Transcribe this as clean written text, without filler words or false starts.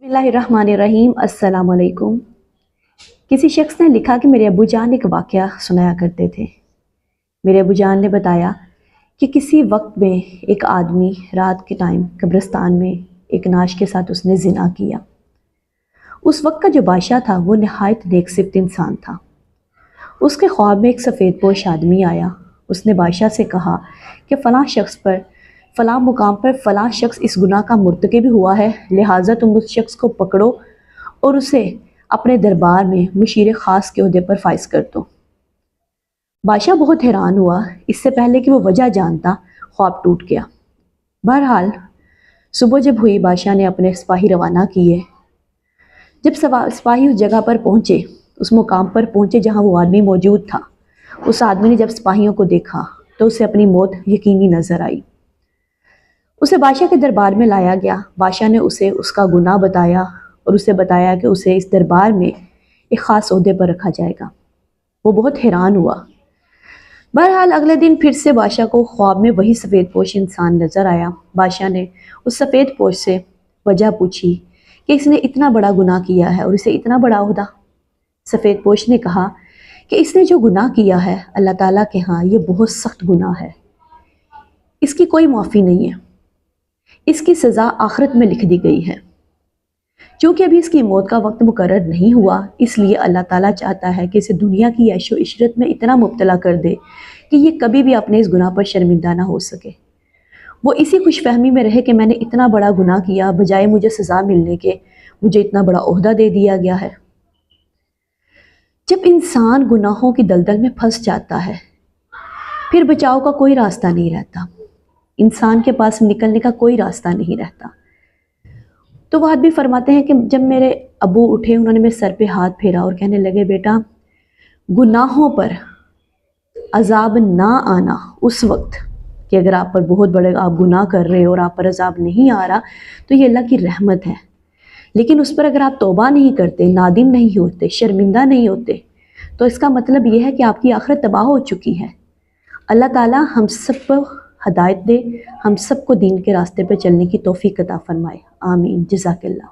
बिस्मिल्लाहिर्रहमानिर्रहीम। अस्सलाम वालेकुम। किसी शख्स ने लिखा कि मेरे अब्बू जान एक वाक़या सुनाया करते थे। मेरे अब्बू जान ने बताया कि किसी वक्त में एक आदमी रात के टाइम कब्रिस्तान में एक नाश के साथ उसने ज़िना किया। उस वक्त का जो बादशाह था वो नहायत नेकसिफ्त इंसान था। उसके ख्वाब में एक सफ़ेद पोश आदमी आया। उसने बादशाह से कहा कि फ़लाँ शख्स पर फ़लाँ मुकाम पर फ़लाँ शख्स इस गुनाह का मुर्तकिब हुआ है, लिहाजा तुम उस शख्स को पकड़ो और उसे अपने दरबार में मुशीर ख़ास के ओहदे पर फाइज कर दो। बादशाह बहुत हैरान हुआ। इससे पहले कि वो वजह जानता, ख्वाब टूट गया। बहरहाल सुबह जब हुई, बादशाह ने अपने सिपाही रवाना किए। जब सिपाही उस जगह पर पहुँचे, उस मुकाम पर पहुँचे जहाँ वो आदमी मौजूद था, उस आदमी ने जब सिपाहियों को देखा तो उसे अपनी मौत यकीनी नज़र आई। उसे बादशाह के दरबार में लाया गया। बादशाह ने उसे उसका गुनाह बताया और उसे बताया कि उसे इस दरबार में एक ख़ास ओहदे पर रखा जाएगा। वो बहुत हैरान हुआ। बहरहाल अगले दिन फिर से बादशाह को ख्वाब में वही सफ़ेद पोश इंसान नज़र आया। बादशाह ने उस सफ़ेद पोश से वजह पूछी कि इसने इतना बड़ा गुनाह किया है और इसे इतना बड़ा ओहदा। सफ़ेद पोश ने कहा कि इसने जो गुनाह किया है अल्लाह ताला के यहाँ ये बहुत सख्त गुनाह है, इसकी कोई माफ़ी नहीं है, इसकी सज़ा आखिरत में लिख दी गई है। क्योंकि अभी इसकी मौत का वक्त मुकर्रर नहीं हुआ, इसलिए अल्लाह ताला चाहता है कि इसे दुनिया की ऐशो इशरत में इतना मुब्तला कर दे कि ये कभी भी अपने इस गुनाह पर शर्मिंदा ना हो सके। वो इसी खुशफहमी में रहे कि मैंने इतना बड़ा गुनाह किया, बजाय मुझे सज़ा मिलने के मुझे इतना बड़ा ओहदा दे दिया गया है। जब इंसान गुनाहों की दलदल में फंस जाता है, फिर बचाव का कोई रास्ता नहीं रहता, इंसान के पास निकलने का कोई रास्ता नहीं रहता। तो वो आदमी फरमाते हैं कि जब मेरे अबू उठे, उन्होंने मेरे सर पे हाथ फेरा और कहने लगे, बेटा गुनाहों पर अजाब ना आना उस वक्त कि अगर आप पर बहुत बड़े आप गुनाह कर रहे हो और आप पर अजाब नहीं आ रहा तो ये अल्लाह की रहमत है, लेकिन उस पर अगर आप तौबा नहीं करते, नादिम नहीं होते, शर्मिंदा नहीं होते, तो इसका मतलब ये है कि आपकी आखिरत तबाह हो चुकी है। अल्लाह ताला हम सब को हदायत दे, हम सबको दीन के रास्ते पर चलने की तौफीक अता फरमाए। आमीन। जज़ाकल्लाह।